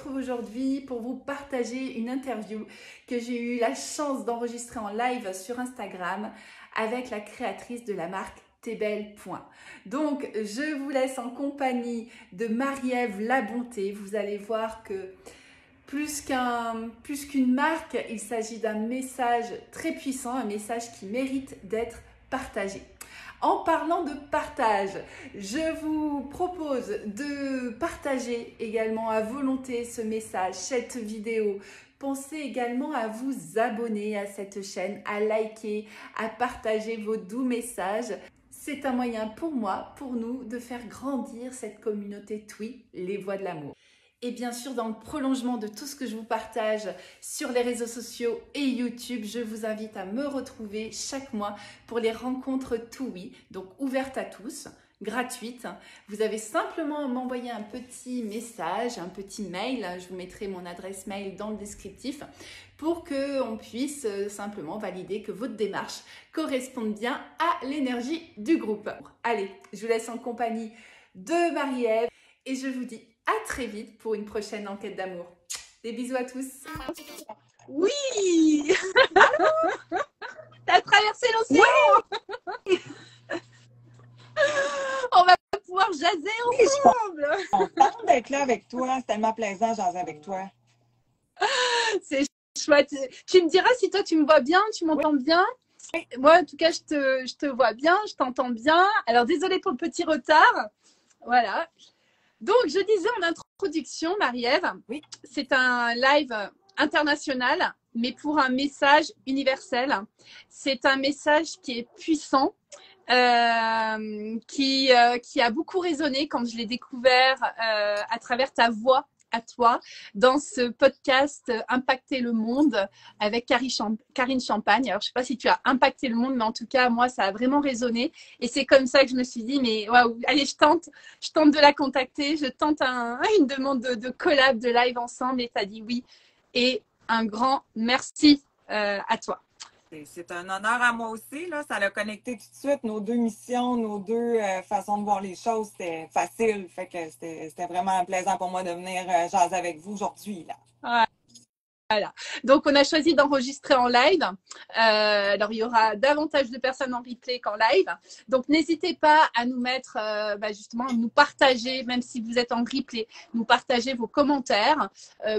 retrouve aujourd'hui pour vous partager une interview que j'ai eu la chance d'enregistrer en live sur Instagram avec la créatrice de la marque Tebel. Donc, je vous laisse en compagnie de Marie-Ève Labonté. Vous allez voir que plus qu'une marque, il s'agit d'un message très puissant, un message qui mérite d'être partagé. En parlant de partage, je vous propose de partager également à volonté ce message, cette vidéo. Pensez également à vous abonner à cette chaîne, à liker, à partager vos doux messages. C'est un moyen pour moi, pour nous, de faire grandir cette communauté TWI, les voix de l'amour. Et bien sûr, dans le prolongement de tout ce que je vous partage sur les réseaux sociaux et YouTube, je vous invite à me retrouver chaque mois pour les rencontres TWI, donc ouvertes à tous, gratuites. Vous avez simplement à m'envoyer un petit message, un petit mail, je vous mettrai mon adresse mail dans le descriptif, pour qu'on puisse simplement valider que votre démarche corresponde bien à l'énergie du groupe. Allez, je vous laisse en compagnie de Marie-Ève et je vous dis à très vite pour une prochaine enquête d'amour. Des bisous à tous. Oui. T'as traversé l'océan. Oui. On va pouvoir jaser ensemble. Je suis contente d'être là avec toi. C'est tellement plaisant de jaser avec toi. C'est chouette. Tu me diras si toi tu me vois bien, tu m'entends bien. Moi, en tout cas, je te vois bien, je t'entends bien. Alors, désolée pour le petit retard. Voilà. Donc, je disais en introduction, Marie-Ève, oui, c'est un live international, mais pour un message universel. C'est un message qui est puissant, qui a beaucoup résonné quand je l'ai découvert à travers ta voix à toi dans ce podcast Impacter le monde avec Karine Champagne. Alors, je sais pas si tu as impacté le monde, mais en tout cas, moi, ça a vraiment résonné. Et c'est comme ça que je me suis dit, mais waouh, allez, je tente de la contacter. Je tente une demande de collab, de live ensemble. Et tu as dit oui. Et un grand merci à toi. C'est un honneur à moi aussi. Là. Ça a connecté tout de suite nos deux missions, nos deux façons de voir les choses. C'était facile. Fait que c'était vraiment plaisant pour moi de venir jaser avec vous aujourd'hui. Ouais. Voilà. Donc, on a choisi d'enregistrer en live. Alors, il y aura davantage de personnes en replay qu'en live. Donc, n'hésitez pas à nous mettre, justement, à nous partager, même si vous êtes en replay, nous partager vos commentaires.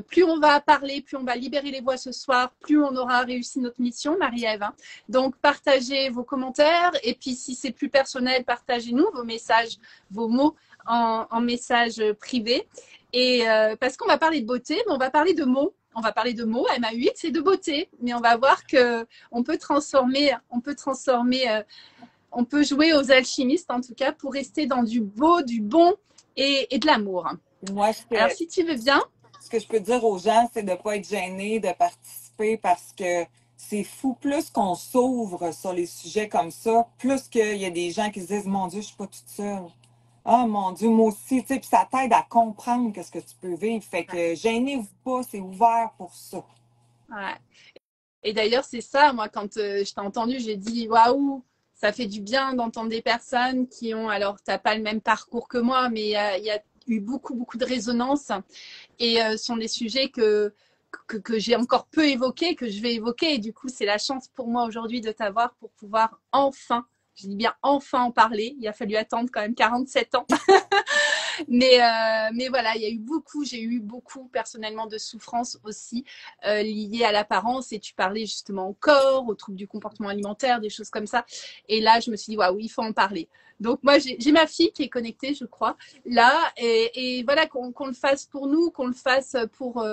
Plus on va parler, plus on va libérer les voix ce soir, plus on aura réussi notre mission, Marie-Ève. Donc, partagez vos commentaires. Et puis, si c'est plus personnel, partagez-nous vos messages, vos mots en message privé. Et parce qu'on va parler de beauté, mais on va parler de mots. On va parler de mots, MAUX et de beauté, mais on va voir que on peut jouer aux alchimistes en tout cas pour rester dans du beau, du bon et de l'amour. Alors si tu veux bien. Ce que je peux dire aux gens, c'est de ne pas être gêné de participer parce que c'est fou. Plus qu'on s'ouvre sur les sujets comme ça, plus qu'il y a des gens qui se disent « Mon Dieu, je ne suis pas toute seule ». Ah, mon Dieu, moi aussi, tu sais, puis ça t'aide à comprendre qu'est-ce que tu peux vivre. Fait que gênez-vous pas, c'est ouvert pour ça. Ouais. Et d'ailleurs, c'est ça, moi, quand je t'ai entendu, j'ai dit, waouh, ça fait du bien d'entendre des personnes qui ont, alors, tu n'as pas le même parcours que moi, mais il y a eu beaucoup, beaucoup de résonance. Et ce sont des sujets que j'ai encore peu évoqués, que je vais évoquer. Et du coup, c'est la chance pour moi aujourd'hui de t'avoir pour pouvoir enfin, je dis bien enfin en parler. Il a fallu attendre quand même 47 ans. mais voilà, j'ai eu beaucoup personnellement de souffrances aussi liées à l'apparence. Et tu parlais justement au corps, aux troubles du comportement alimentaire, des choses comme ça. Et là, je me suis dit, waouh, il faut en parler. Donc moi, j'ai ma fille qui est connectée, je crois, là. Et voilà, qu'on le fasse pour nous, qu'on le fasse pour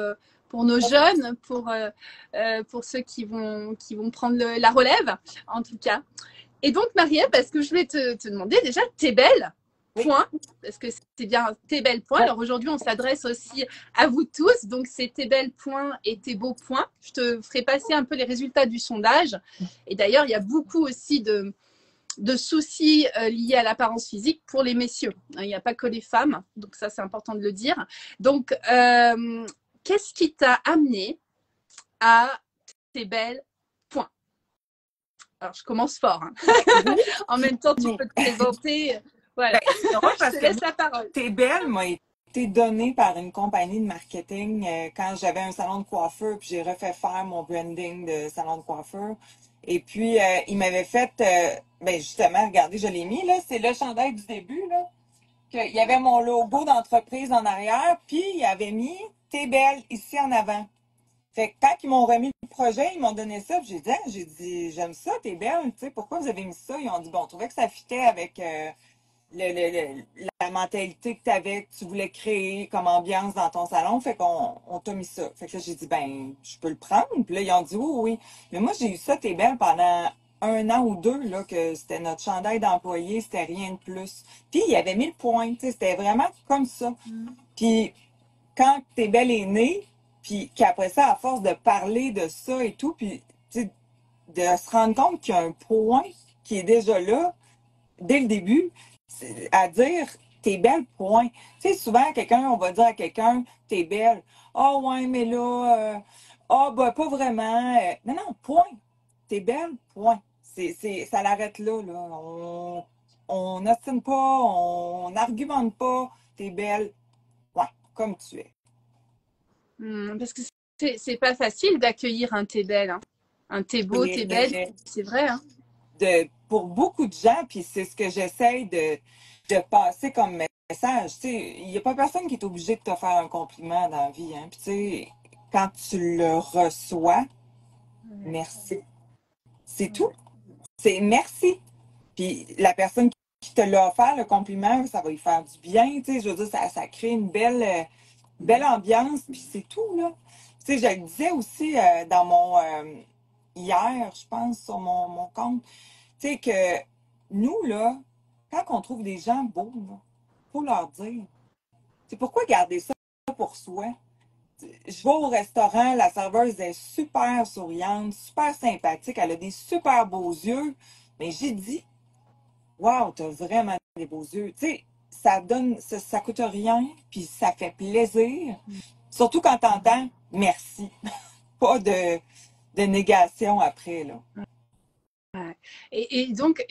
nos jeunes, pour ceux qui vont prendre la relève, en tout cas. Et donc, Marie-Ève, parce que je voulais te demander déjà, Tebel, point, parce que c'est bien Tebel, point. Alors aujourd'hui, on s'adresse aussi à vous tous. Donc, c'est Tebel, point et Tebo, point. Je te ferai passer un peu les résultats du sondage. Et d'ailleurs, il y a beaucoup aussi de soucis liés à l'apparence physique pour les messieurs. Il n'y a pas que les femmes. Donc, ça, c'est important de le dire. Donc, qu'est-ce qui t'a amené à Tebel, point? Alors, je commence fort. Hein. En même temps, tu peux te présenter. Voilà. Ben, je te laisse la parole. Tebel m'a été été donné par une compagnie de marketing quand j'avais un salon de coiffeur, puis j'ai refait faire mon branding de salon de coiffeur. Et puis, il m'avait fait, ben justement, regardez, je l'ai mis, là, c'est le chandail du début, là. Il y avait mon logo d'entreprise en arrière, puis il avait mis T'es belle ici en avant. Fait que quand ils m'ont remis le projet, ils m'ont donné ça, puis j'ai dit, j'aime ça, T'es belle, tu sais, pourquoi vous avez mis ça? Ils ont dit, bon, on trouvait que ça fitait avec la mentalité que tu avais, que tu voulais créer comme ambiance dans ton salon, fait qu'on t'a mis ça. Fait que là, j'ai dit, ben, je peux le prendre. Puis là, ils ont dit, oui, oui. Mais moi, j'ai eu ça, T'es belle, pendant 1 an ou 2, là, que c'était notre chandail d'employé, c'était rien de plus. Puis, il avait mis le point, tu sais, c'était vraiment comme ça. Puis, quand T'es belle est née, puis qu'après ça, à force de parler de ça et tout, puis, tu sais, de se rendre compte qu'il y a un point qui est déjà là, dès le début, à dire t'es belle, point. Tu sais, souvent, on va dire à quelqu'un t'es belle. Ah ouais, mais là, ben pas vraiment. Non, non, point. T'es belle, point. Ça l'arrête là, là. On n'ostine pas, on n'argumente pas. T'es belle, point, comme tu es. Parce que c'est pas facile d'accueillir un t'es belle, hein. Un t'es beau, t'es belle, c'est vrai, hein. Pour beaucoup de gens, puis c'est ce que j'essaye de passer comme message. Tu sais, il n'y a pas personne qui est obligé de te faire un compliment dans la vie. Hein. Puis tu sais, quand tu le reçois, merci. C'est tout. C'est merci. Puis la personne qui te l'a offert, le compliment, ça va lui faire du bien. Tu sais, je veux dire, ça crée une belle ambiance, puis c'est tout, là. Tu sais, je le disais aussi dans mon... hier, je pense, sur mon compte, tu sais, que nous, là, quand on trouve des gens beaux, il faut leur dire. C'est pourquoi garder ça pour soi? Je vais au restaurant, la serveuse est super souriante, super sympathique, elle a des super beaux yeux, mais j'ai dit, waouh, t'as vraiment des beaux yeux. Tu sais, ça coûte rien, puis ça fait plaisir. Surtout quand t'entends merci, pas de négation après, là. Ouais. Et donc,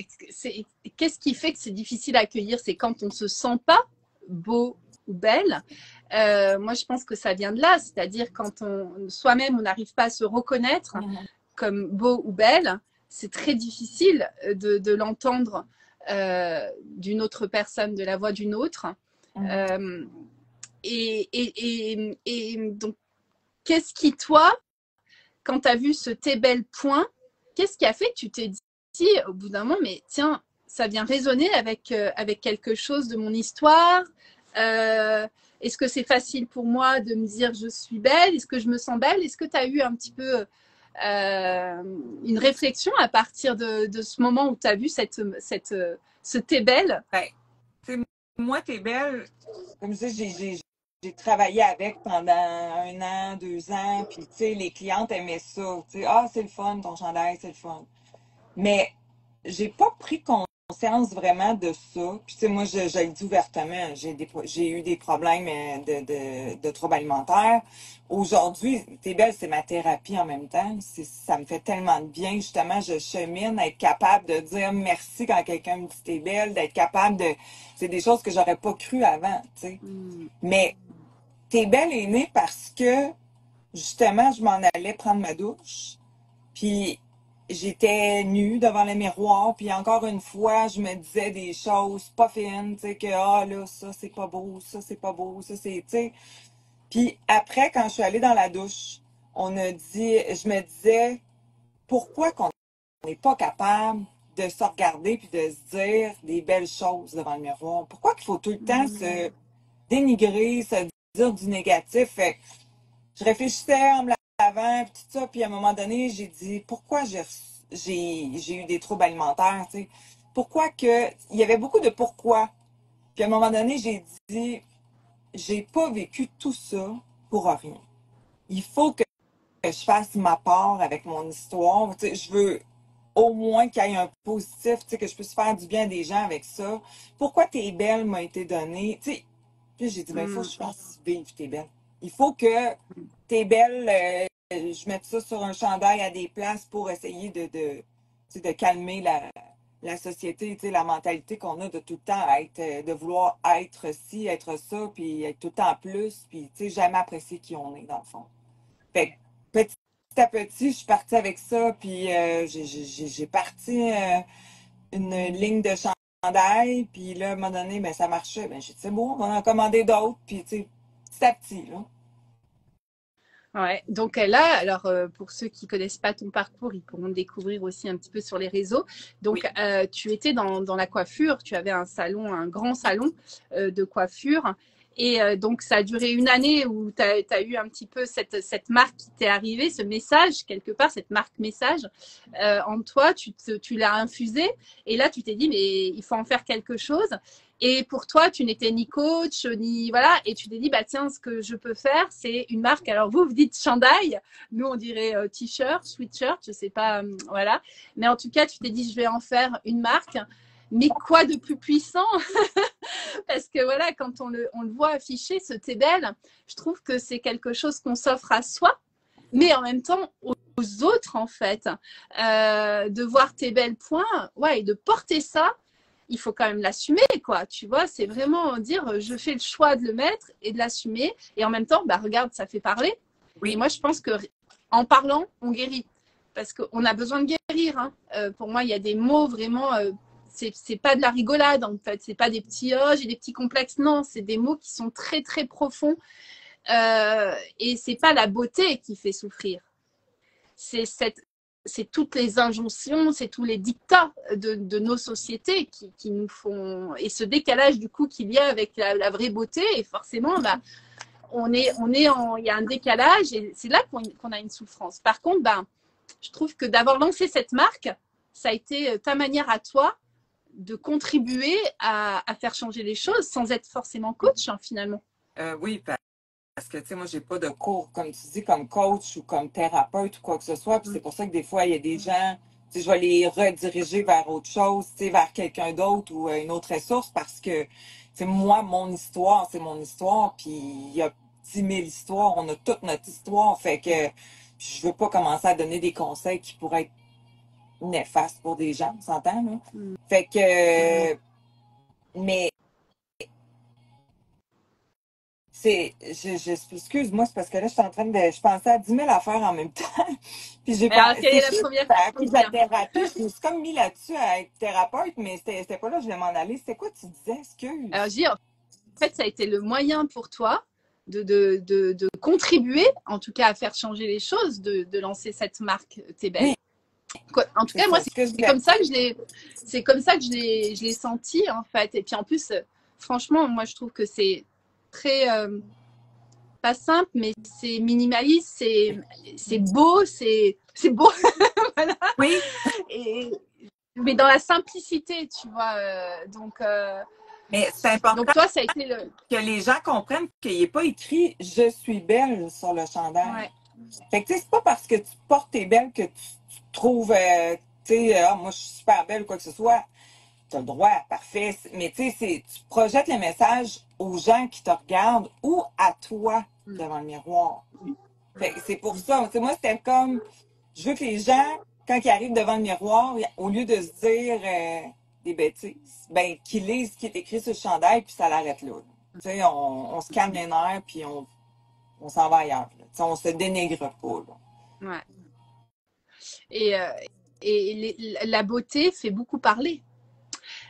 qu'est-ce qui fait que c'est difficile à accueillir? C'est quand on ne se sent pas beau ou belle. Moi, je pense que ça vient de là, c'est-à-dire quand soi-même, on n'arrive pas à se reconnaître comme beau ou belle, c'est très difficile de l'entendre d'une autre personne, de la voix d'une autre. Et donc, qu'est-ce qui, toi, quand tu as vu ce T'es belle point, qu'est-ce qui a fait que tu t'es dit au bout d'un moment, mais tiens, ça vient résonner avec quelque chose de mon histoire. Est-ce que c'est facile pour moi de me dire je suis belle? Est-ce que je me sens belle? Est-ce que tu as eu un petit peu une réflexion à partir de ce moment où tu as vu ce T'es belle? Ben, moi, T'es belle, comme je dis, j'ai travaillé avec pendant 1 an, 2 ans, puis tu sais, les clientes aimaient ça. Tu sais, ah, c'est le fun, ton chandail, c'est le fun. Mais j'ai pas pris conscience vraiment de ça. Puis tu sais, moi, je le dis ouvertement, j'ai eu des problèmes de troubles alimentaires. Aujourd'hui, T'es belle, c'est ma thérapie en même temps. Ça me fait tellement de bien. Justement, je chemine à être capable de dire merci quand quelqu'un me dit T'es belle, d'être capable de... C'est des choses que j'aurais pas cru avant, tu sais. Mais T'es belle est née parce que, justement, je m'en allais prendre ma douche. Puis j'étais nue devant le miroir, puis encore une fois, je me disais des choses pas fines, tu sais, que, ah là, ça c'est pas beau, ça c'est pas beau, ça c'est, tu sais. Puis après, quand je suis allée dans la douche, je me disais, pourquoi qu'on n'est pas capable de se regarder puis de se dire des belles choses devant le miroir? Pourquoi qu'il faut tout le temps se dénigrer, se dire du négatif? Fait que je réfléchissais en me lavant, puis tout ça, puis à un moment donné, j'ai dit, pourquoi j'ai eu des troubles alimentaires, tu sais? Pourquoi que... Il y avait beaucoup de pourquoi. Puis à un moment donné, j'ai dit, j'ai pas vécu tout ça pour rien. Il faut que je fasse ma part avec mon histoire. Tu sais, je veux au moins qu'il y ait un positif, tu sais, que je puisse faire du bien à des gens avec ça. Pourquoi T'es belle m'a été donné, tu sais. Puis j'ai dit, ben, il faut que je fasse vivre T'es belle. Il faut que T'es belle, je mette ça sur un chandail à des places pour essayer tu sais, de calmer la société, tu sais, la mentalité qu'on a de tout le temps être, de vouloir être ci, être ça, puis être tout le temps plus, puis tu sais, jamais apprécier qui on est, dans le fond. Fait que petit à petit, je suis partie avec ça, puis j'ai parti une ligne de chandail, puis là, à un moment donné, ben, ça marchait. Ben, j'ai dit, c'est bon, on va en commander d'autres, puis tu sais, petit à petit, là. Ouais, donc là, alors pour ceux qui connaissent pas ton parcours, ils pourront te découvrir aussi un petit peu sur les réseaux. Donc Oui. tu étais dans la coiffure, tu avais un salon, un grand salon de coiffure. Et donc ça a duré une année où tu as eu un petit peu cette marque qui t'est arrivée, ce message, quelque part, cette marque message en toi, tu l'as infusé. Et là, tu t'es dit, mais il faut en faire quelque chose. Et pour toi, tu n'étais ni coach, ni voilà, et tu t'es dit, bah tiens, ce que je peux faire, c'est une marque. Alors vous dites chandail, nous on dirait t-shirt, sweatshirt, je sais pas, voilà. Mais en tout cas, tu t'es dit, je vais en faire une marque. Mais quoi de plus puissant? Parce que voilà, quand on le voit affiché, ce T'es belle, je trouve que c'est quelque chose qu'on s'offre à soi, mais en même temps aux autres en fait. De voir T'es belle point, ouais, et de porter ça, il faut quand même l'assumer, quoi. Tu vois, c'est vraiment dire je fais le choix de le mettre et de l'assumer. Et en même temps, bah, regarde, ça fait parler. Oui. Et moi, je pense que en parlant, on guérit. Parce qu'on a besoin de guérir. Hein. Pour moi, il y a des mots vraiment. C'est pas de la rigolade, en fait. C'est pas des petits oh, j'ai des petits complexes. Non, c'est des mots qui sont très, très profonds. Et c'est pas la beauté qui fait souffrir. C'est toutes les injonctions, c'est tous les dictats de nos sociétés qui nous font et ce décalage du coup qu'il y a avec la vraie beauté et forcément bah il y a un décalage et c'est là qu'on a une souffrance. Par contre, bah, je trouve que d'avoir lancé cette marque, ça a été ta manière à toi de contribuer à faire changer les choses sans être forcément coach hein, finalement. Oui, parce que, tu sais, moi, j'ai pas de cours, comme tu dis, comme coach ou comme thérapeute ou quoi que ce soit. Puis c'est pour ça que des fois, il y a des gens, tu sais, je vais les rediriger vers autre chose, tu sais, vers quelqu'un d'autre ou une autre ressource parce que, tu sais, moi, mon histoire, c'est mon histoire. Puis il y a 10 000 histoires. On a toute notre histoire. Fait que je veux pas commencer à donner des conseils qui pourraient être néfastes pour des gens, on s'entend, là? Fait que, mais excuse-moi, c'est parce que là, je suis en train je pensais à 10 000 affaires en même temps. Puis j'ai Alors, pas, quelle c'est est la sûr, première ça a qui appris te de la vient? thérapie. Je me suis comme mis là-dessus à être thérapeute, mais c'était pas là que je voulais m'en aller. C'était quoi tu disais, Alors, excuse? je dis, en fait, ça a été le moyen pour toi de contribuer, en tout cas, à faire changer les choses, de lancer cette marque T'es belle. Oui, En tout c'est cas, moi, ça, ce que je c'est voulais comme ça dire. que c'est comme ça que je l'ai senti, en fait. Et puis, en plus, franchement, moi, je trouve que c'est très, pas simple, mais c'est minimaliste, c'est beau, c'est beau, voilà. Oui, Et, mais dans la simplicité, tu vois. mais c'est important Donc, toi, ça a été le. que les gens comprennent qu'il n'est pas écrit je suis belle sur le chandail. Ouais. Fait que, tu sais, c'est pas parce que tu portes tes belles que tu trouves, tu sais, ah, moi, je suis super belle ou quoi que ce soit. Tu as le droit, parfait. Mais tu sais, tu projettes le message aux gens qui te regardent ou à toi devant le miroir. Fait que c'est pour ça. Tu sais, moi, c'était comme, je veux que les gens, quand ils arrivent devant le miroir, au lieu de se dire des bêtises, ben, qu'ils lisent ce qui est écrit sur le chandail, puis ça l'arrête là. Tu sais, on se calme les nerfs, puis on s'en va ailleurs. Là. Tu sais, on se dénigre pas. Là. Ouais. Et, euh, la beauté fait beaucoup parler.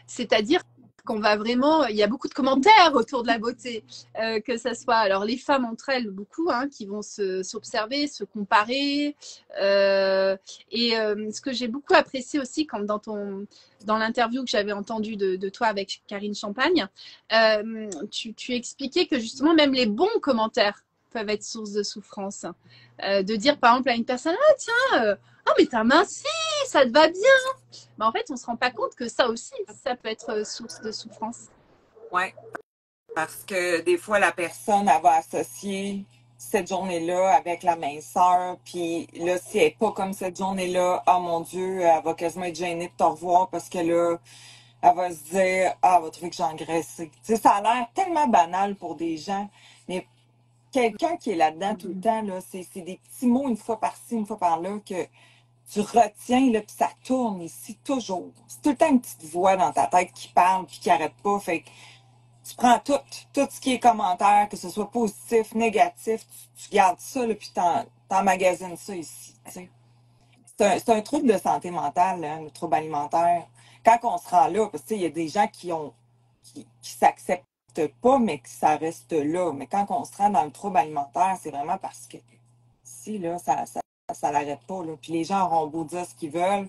C'est-à-dire qu'on va vraiment, il y a beaucoup de commentaires autour de la beauté, que ça soit alors les femmes entre elles beaucoup, hein, qui vont s'observer, se comparer. Ce que j'ai beaucoup apprécié aussi quand dans l'interview que j'avais entendue de toi avec Karine Champagne, tu expliquais que justement même les bons commentaires peuvent être source de souffrance. De dire par exemple à une personne ah tiens oh mais t'as minci ça te va bien mais en fait on se rend pas compte que ça aussi ça peut être source de souffrance. Ouais. Parce que des fois, la personne, elle va associer cette journée-là avec la minceur. Puis là, si elle n'est pas comme cette journée-là, oh mon Dieu, elle va quasiment être gênée de te revoir parce que là, elle va se dire, ah, elle va trouver que j'ai engraissé. Tu sais, ça a l'air tellement banal pour des gens. Mais quelqu'un qui est là-dedans tout le temps, là, c'est des petits mots une fois par-ci, une fois par-là, que tu retiens, là, puis ça tourne ici toujours. C'est tout le temps une petite voix dans ta tête qui parle puis qui arrête pas. Fait que tu prends tout ce qui est commentaire, que ce soit positif, négatif, tu gardes ça, là, puis t'emmagasines ça ici, tu sais. C'est un trouble de santé mentale, hein, le trouble alimentaire. Quand on se rend là, parce que il y a des gens qui s'acceptent pas, mais que ça reste là. Mais quand on se rend dans le trouble alimentaire, c'est vraiment parce que si là, ça l'arrête pas. Là. Puis les gens auront beau dire ce qu'ils veulent,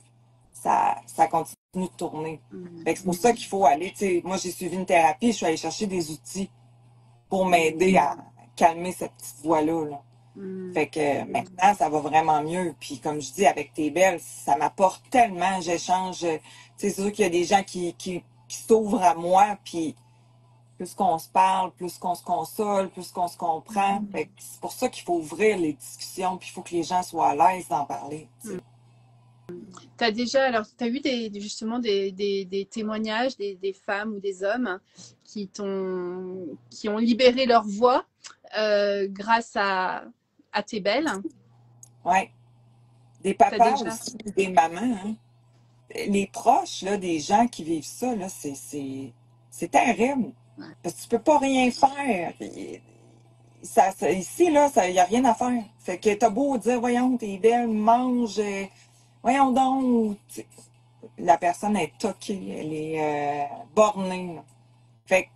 ça continue de tourner. Fait que c'est pour ça qu'il faut aller. Moi, j'ai suivi une thérapie, je suis allée chercher des outils pour m'aider à calmer cette petite voix-là. Là. Fait que maintenant, ça va vraiment mieux. Puis comme je dis, avec tes belles, ça m'apporte tellement. J'échange. C'est sûr qu'il y a des gens qui s'ouvrent à moi. Puis plus qu'on se parle, plus qu'on se console, plus qu'on se comprend. Fait que c'est pour ça qu'il faut ouvrir les discussions. Puis il faut que les gens soient à l'aise d'en parler. T'as eu justement des témoignages des femmes ou des hommes qui ont libéré leur voix grâce à tes belles. Oui. Des papas aussi, des mamans. Hein. Les proches là, des gens qui vivent ça, là, c'est terrible. Parce que tu peux pas rien faire. Ici, là, il n'y a rien à faire. Fait que t'as beau dire, voyons, t'es belle, mange, voyons donc. La personne est toquée, elle est bornée. Là. Fait que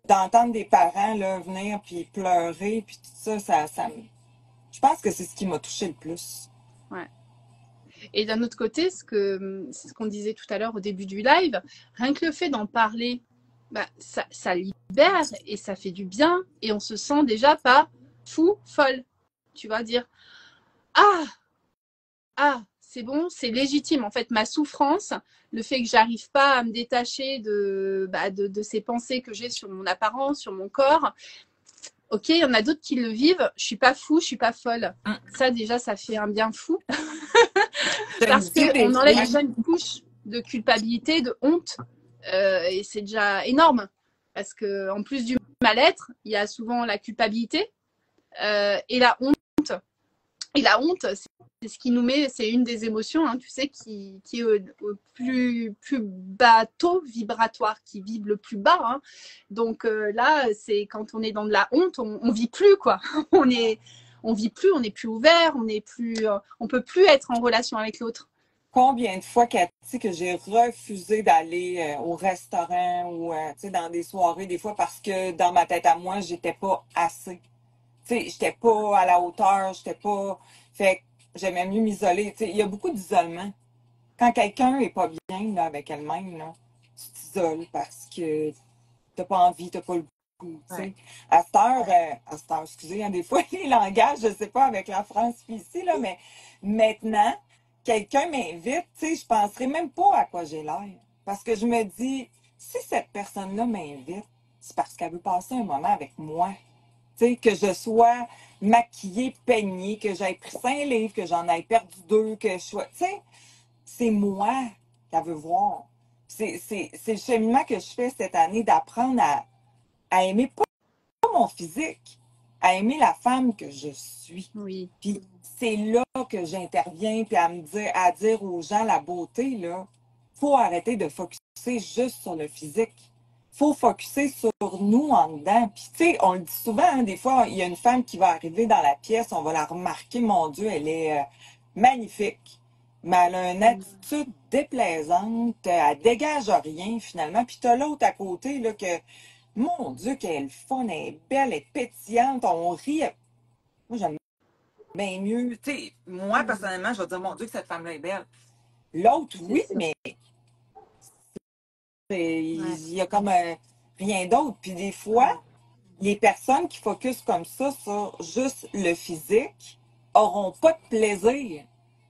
d'entendre des parents là, venir puis pleurer, puis tout ça, je pense que c'est ce qui m'a touché le plus. Ouais. Et d'un autre côté, c'est ce qu'on disait tout à l'heure au début du live, rien que le fait d'en parler, bah, ça libère et ça fait du bien et on se sent déjà pas fou, folle. Tu vas dire c'est bon, c'est légitime. En fait, ma souffrance, le fait que j'arrive pas à me détacher de ces pensées que j'ai sur mon apparence, sur mon corps. Ok, il y en a d'autres qui le vivent. Je suis pas fou, je suis pas folle. Ça déjà, ça fait un bien fou. Parce qu'on enlève déjà une couche de culpabilité, de honte. Et c'est déjà énorme. Parce qu'en plus du mal-être, il y a souvent la culpabilité et la honte. Et la honte, c'est ce qui nous met, c'est une des émotions, hein, tu sais, qui est au plus bas taux vibratoire, qui vibre le plus bas. Hein. Donc là, c'est quand on est dans de la honte, on vit plus, quoi. On vit plus, on n'est plus ouvert, on peut plus être en relation avec l'autre. Combien de fois, Cathy, que j'ai refusé d'aller au restaurant ou dans des soirées, des fois parce que dans ma tête à moi, j'étais pas assez. J'étais pas à la hauteur, j'étais pas. Fait que j'aimais mieux m'isoler. Il y a beaucoup d'isolement. Quand quelqu'un est pas bien là, avec elle-même, là, tu t'isoles parce que t'as pas envie, t'as pas le goût. Ouais. À cette heure, excusez, hein, des fois, les langages, je sais pas, avec la France ici, là, mais maintenant, quelqu'un m'invite, je penserai même pas à quoi j'ai l'air. Parce que je me dis, si cette personne-là m'invite, c'est parce qu'elle veut passer un moment avec moi. Que je sois maquillée, peignée, que j'aie pris 5 livres, que j'en aille perdu 2, que je sois. C'est moi qu'elle veut voir. C'est le cheminement que je fais cette année d'apprendre à aimer pas mon physique, à aimer la femme que je suis. Oui. Puis c'est là que j'interviens, puis à dire aux gens la beauté, là, faut arrêter de focusser juste sur le physique. Faut focusser sur nous en dedans. Puis, on le dit souvent, hein, des fois, il y a une femme qui va arriver dans la pièce, on va la remarquer, mon Dieu, elle est magnifique. Mais elle a une attitude déplaisante, elle dégage rien, finalement. Puis t'as l'autre à côté, là, que, mon Dieu, qu'elle est fun, elle est belle, elle est pétillante, on rit. Moi, j'aime bien mieux. Moi, personnellement, je vais dire, mon Dieu, que cette femme-là est belle. L'autre, oui, mais il y a comme rien d'autre. Puis des fois, les personnes qui focusent comme ça sur juste le physique auront pas de plaisir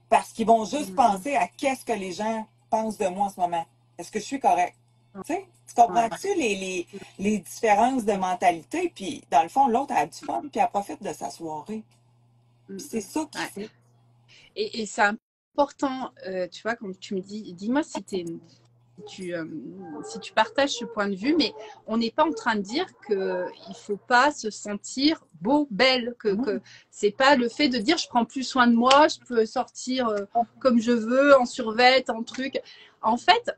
parce qu'ils vont juste penser à qu'est-ce que les gens pensent de moi en ce moment. Est-ce que je suis correct? Tu comprends-tu les différences de mentalité? Puis dans le fond, l'autre a du fun puis elle profite de sa soirée. Puis c'est ça qu'il fait. Et c'est important, tu vois, quand tu me dis, dis-moi si si tu partages ce point de vue, mais on n'est pas en train de dire qu'il ne faut pas se sentir beau, belle, que c'est pas le fait de dire je prends plus soin de moi, je peux sortir comme je veux, en survêt, en truc. En fait,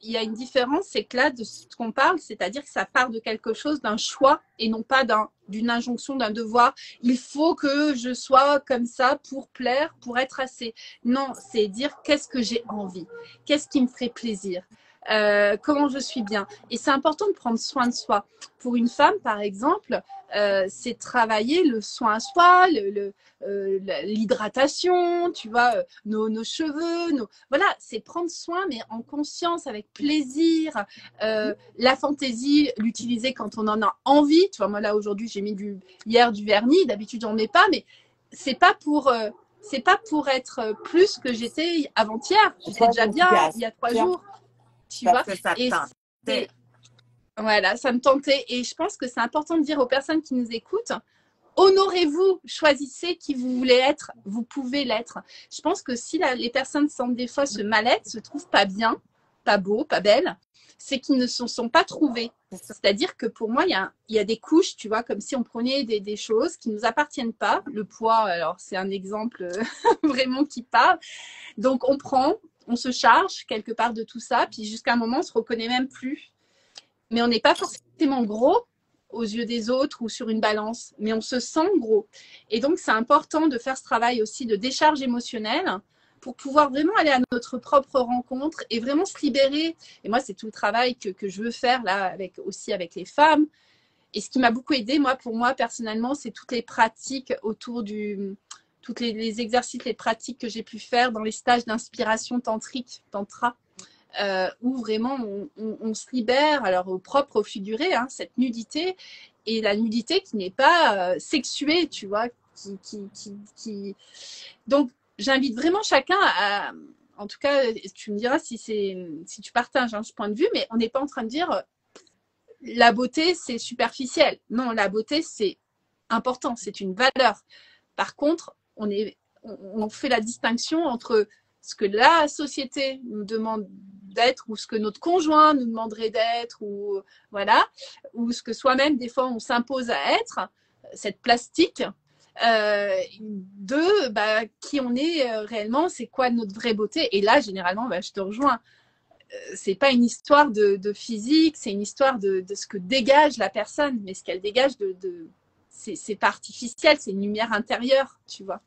il y a une différence, c'est que là, de ce qu'on parle, c'est-à-dire que ça part de quelque chose, d'un choix et non pas d'une injonction, d'un devoir. Il faut que je sois comme ça pour plaire, pour être assez. Non, c'est dire qu'est-ce que j'ai envie, qu'est-ce qui me ferait plaisir, comment je suis bien. Et c'est important de prendre soin de soi. Pour une femme, par exemple, c'est travailler le soin à soi, l'hydratation, tu vois, nos cheveux, voilà, c'est prendre soin, mais en conscience, avec plaisir. La fantaisie, l'utiliser quand on en a envie. Tu vois, moi là aujourd'hui, j'ai mis hier du vernis. D'habitude, j'en mets pas, mais c'est pas pour être plus que j'étais avant-hier. J'étais déjà bien il y a 3 jours. Tu vois, et voilà, ça me tentait. Et je pense que c'est important de dire aux personnes qui nous écoutent, honorez-vous, choisissez qui vous voulez être, vous pouvez l'être. Je pense que si les personnes sentent des fois ce mal-être, se trouvent pas bien, pas beau, pas belle, c'est qu'ils ne se sont pas trouvés. C'est-à-dire que pour moi, il y a des couches, tu vois, comme si on prenait des choses qui ne nous appartiennent pas. Le poids, alors c'est un exemple vraiment qui parle. Donc on se charge quelque part de tout ça, puis jusqu'à un moment, on se reconnaît même plus. Mais on n'est pas forcément gros aux yeux des autres ou sur une balance, mais on se sent gros. Et donc, c'est important de faire ce travail aussi de décharge émotionnelle pour pouvoir vraiment aller à notre propre rencontre et vraiment se libérer. Et moi, c'est tout le travail que je veux faire là, aussi avec les femmes. Et ce qui m'a beaucoup aidé, pour moi, personnellement, c'est toutes les pratiques autour tous les exercices, les pratiques que j'ai pu faire dans les stages d'inspiration tantrique, tantra, où vraiment on se libère, alors au propre, au figuré, hein, cette nudité, et la nudité qui n'est pas sexuée, tu vois, Donc, j'invite vraiment chacun à, en tout cas, tu me diras si tu partages ce point de vue, mais on n'est pas en train de dire la beauté, c'est superficiel. Non, la beauté, c'est important, c'est une valeur. Par contre, on fait la distinction entre ce que la société nous demande d'être ou ce que notre conjoint nous demanderait d'être ou voilà, ou ce que soi-même des fois on s'impose à être, cette plastique de qui on est réellement, c'est quoi notre vraie beauté. Et là généralement je te rejoins, c'est pas une histoire de physique, c'est une histoire de ce que dégage la personne, mais ce qu'elle dégage c'est pas artificiel, c'est une lumière intérieure, tu vois.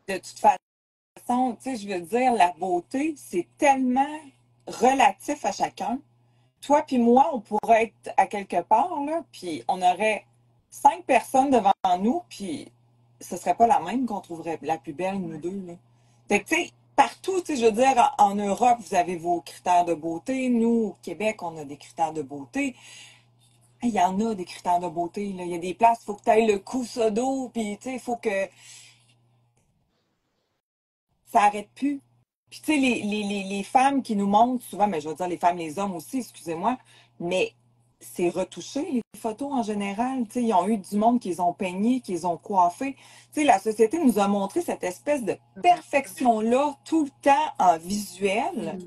De toute façon, tu sais, je veux dire, la beauté, c'est tellement relatif à chacun. Toi puis moi, on pourrait être à quelque part, là, puis on aurait 5 personnes devant nous, puis ce serait pas la même qu'on trouverait la plus belle, nous deux, là. Fait que, tu sais, partout, tu sais, je veux dire, en Europe, vous avez vos critères de beauté. Nous, au Québec, on a des critères de beauté. Il y en a des critères de beauté, là. Il y a des places, il faut que tu ailles le cou d'eau, puis, tu sais, il faut que ça arrête plus. Puis, tu sais, les femmes qui nous montrent souvent, mais je veux dire les femmes, les hommes aussi, excusez-moi, mais c'est retouché, les photos en général. Tu sais, ils ont eu du monde qu'ils ont peigné, qu'ils ont coiffé. Tu sais, la société nous a montré cette espèce de perfection-là tout le temps en visuel.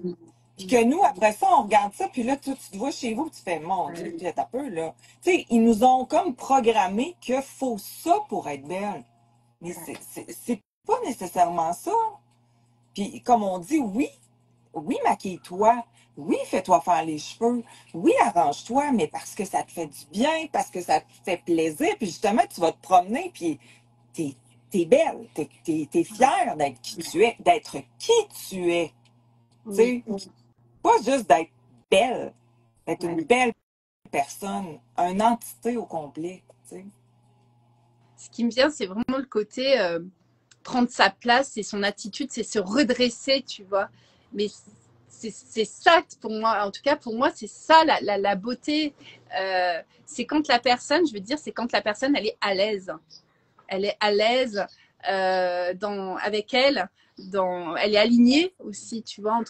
Puis que nous, après ça, on regarde ça, puis là, tu te vois chez vous, tu fais, mon Dieu, puis t'as peu, là. Tu sais, ils nous ont comme programmé qu'il faut ça pour être belle. Mais c'est pas nécessairement ça. Puis, comme on dit, oui, maquille-toi. Oui, fais-toi faire les cheveux. Oui, arrange-toi, mais parce que ça te fait du bien, parce que ça te fait plaisir. Puis justement, tu vas te promener, puis t'es belle. T'es fière d'être qui tu es, d'être qui tu es. Tu sais, pas juste d'être belle, d'être une belle personne, une entité au complet. Tu sais. Ce qui me vient, c'est vraiment le côté prendre sa place, c'est son attitude, c'est se redresser, tu vois. Mais c'est ça pour moi, en tout cas pour moi, c'est ça la beauté. C'est quand la personne, je veux dire, c'est quand la personne, elle est à l'aise. Elle est à l'aise avec elle. Elle est alignée aussi, tu vois,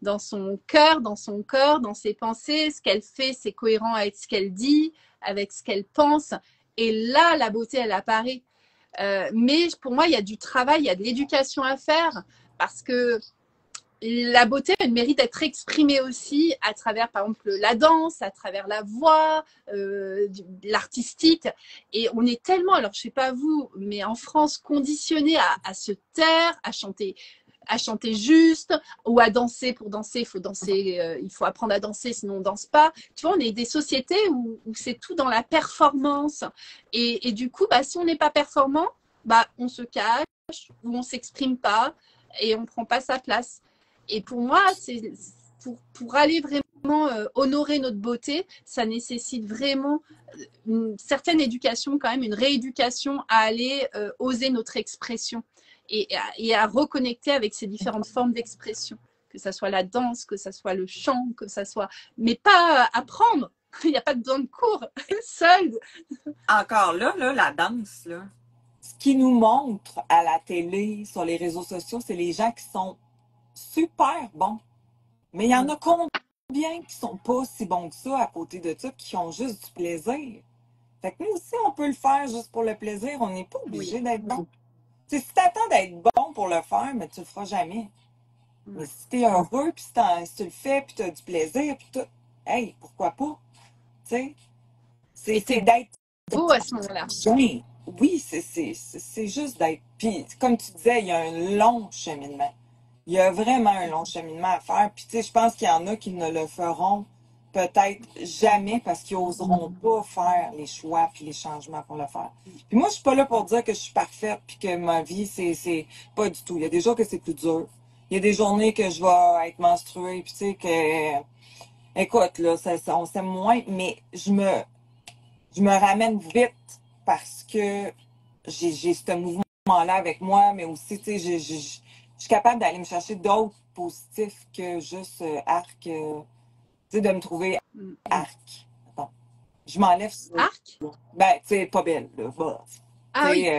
dans son cœur, dans son corps, dans ses pensées. Ce qu'elle fait, c'est cohérent avec ce qu'elle dit, avec ce qu'elle pense. Et là, la beauté, elle apparaît. Mais pour moi, il y a du travail, il y a de l'éducation à faire parce que la beauté a le mérite d'être exprimée aussi à travers, par exemple, la danse, à travers la voix, l'artistique. Et on est tellement, alors je sais pas vous, mais en France, conditionné à se taire, à chanter juste, ou à danser. Pour danser, il faut danser, il faut apprendre à danser, sinon on danse pas. Tu vois, on est des sociétés où c'est tout dans la performance. Et du coup, bah, si on n'est pas performant, bah, on se cache, ou on s'exprime pas, et on prend pas sa place. Et pour moi, c'est pour aller vraiment honorer notre beauté, ça nécessite vraiment une certaine éducation quand même, une rééducation à aller oser notre expression et à reconnecter avec ces différentes formes d'expression, que ça soit la danse, que ça soit le chant, que ça soit, mais pas apprendre. Il n'y a pas besoin de cours, seul. Encore là, la danse, là. Ce qui nous montre à la télé, sur les réseaux sociaux, c'est les gens qui sont super bons. Mais il y en a combien qui sont pas si bons que ça à côté de ça, qui ont juste du plaisir. Fait que nous aussi, on peut le faire juste pour le plaisir. On n'est pas obligé d'être bon. T'sais, si t'attends d'être bon pour le faire, mais tu le feras jamais. Mais si t'es heureux, puis si tu le fais, puis t'as du plaisir, puis tout, hey, pourquoi pas? Tu sais, c'est d'être beau à ce moment-là. bien. Oui, c'est juste d'être. Puis, comme tu disais, il y a un long cheminement. Il y a vraiment un long cheminement à faire. Puis, tu sais, je pense qu'il y en a qui ne le feront peut-être jamais parce qu'ils n'oseront pas faire les choix puis les changements pour le faire. Puis moi, je suis pas là pour dire que je suis parfaite puis que ma vie, c'est pas du tout. Il y a des jours que c'est plus dur. Il y a des journées que je vais être menstruée puis tu sais que, écoute, là, on s'aime moins, mais je me ramène vite parce que j'ai ce mouvement-là avec moi, mais aussi, tu sais, je suis capable d'aller me chercher d'autres positifs que juste arc, tu sais, de me trouver arc. Attends. Je m'enlève ça. Arc? Ben, tu sais, pas belle, là. Bah. Ah oui.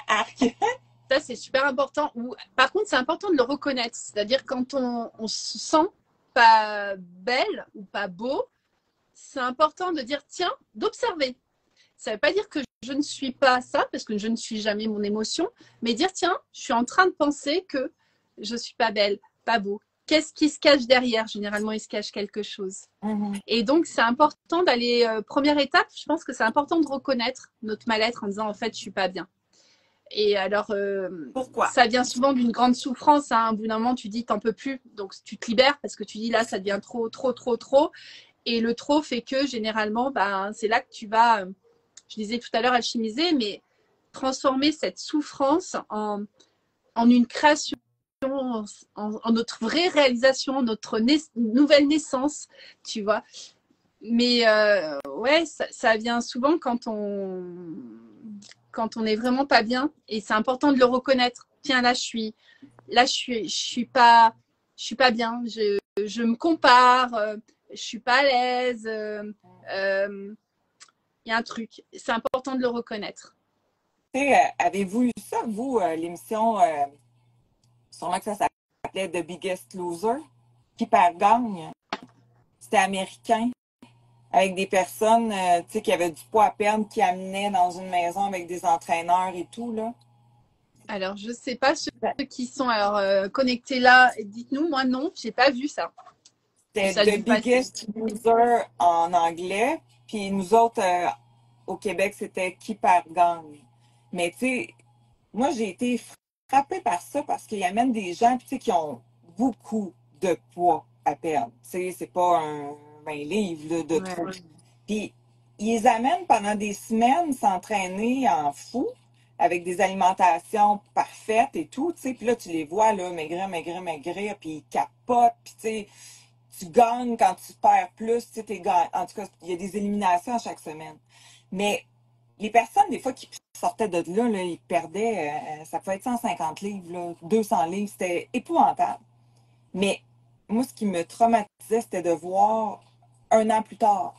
Arc. Ça, c'est super important. Par contre, c'est important de le reconnaître. C'est-à-dire quand on se sent pas belle ou pas beau, c'est important de dire, tiens, d'observer. Ça ne veut pas dire que je ne suis pas ça, parce que je ne suis jamais mon émotion, mais dire, tiens, je suis en train de penser que je ne suis pas belle, pas beau. Qu'est-ce qui se cache derrière? Généralement, il se cache quelque chose. Et donc, c'est important d'aller, première étape, je pense que c'est important de reconnaître notre mal-être en disant, en fait, je ne suis pas bien. Et alors, pourquoi? Ça vient souvent d'une grande souffrance. Hein. Au bout d'un moment, tu dis, t'en peux plus. Donc, tu te libères parce que tu dis, là, ça devient trop, trop, trop, trop. Et le trop fait que, généralement, ben, c'est là que tu vas, je disais tout à l'heure, alchimiser, mais transformer cette souffrance en une création, en notre vraie réalisation, notre nouvelle naissance, tu vois. Mais ouais, ça vient souvent quand on est vraiment pas bien, et c'est important de le reconnaître. Tiens, là je suis pas bien, je me compare, je suis pas à l'aise, il y a un truc, c'est important de le reconnaître. Avez-vous eu ça, vous, l'émission, sûrement que ça s'appelait The Biggest Loser, qui perd gagne? C'était américain, avec des personnes tu sais, qui avaient du poids à perdre, qui amenaient dans une maison avec des entraîneurs et tout, là. Alors, je sais pas ceux qui sont connectés là, dites-nous, moi non, j'ai pas vu ça. C'était The Biggest Loser en anglais, puis nous autres, au Québec, c'était Qui perd gagne. Mais tu sais, moi, j'ai été frappée par ça parce qu'ils amènent des gens, tu sais, qui ont beaucoup de poids à perdre. Tu sais, c'est pas un livre là, de trop. Puis, ils les amènent pendant des semaines s'entraîner en fou, avec des alimentations parfaites et tout, tu sais. Puis là, tu les vois, là, maigrir, maigrir, maigrir, puis ils capotent, puis tu sais, tu gagnes quand tu perds plus, tu sais, t'es gagnant. En tout cas, il y a des éliminations à chaque semaine. Mais les personnes, des fois, qui sortaient de là, ils perdaient, ça pouvait être 150 livres, là, 200 livres, c'était épouvantable. Mais moi, ce qui me traumatisait, c'était de voir un an plus tard.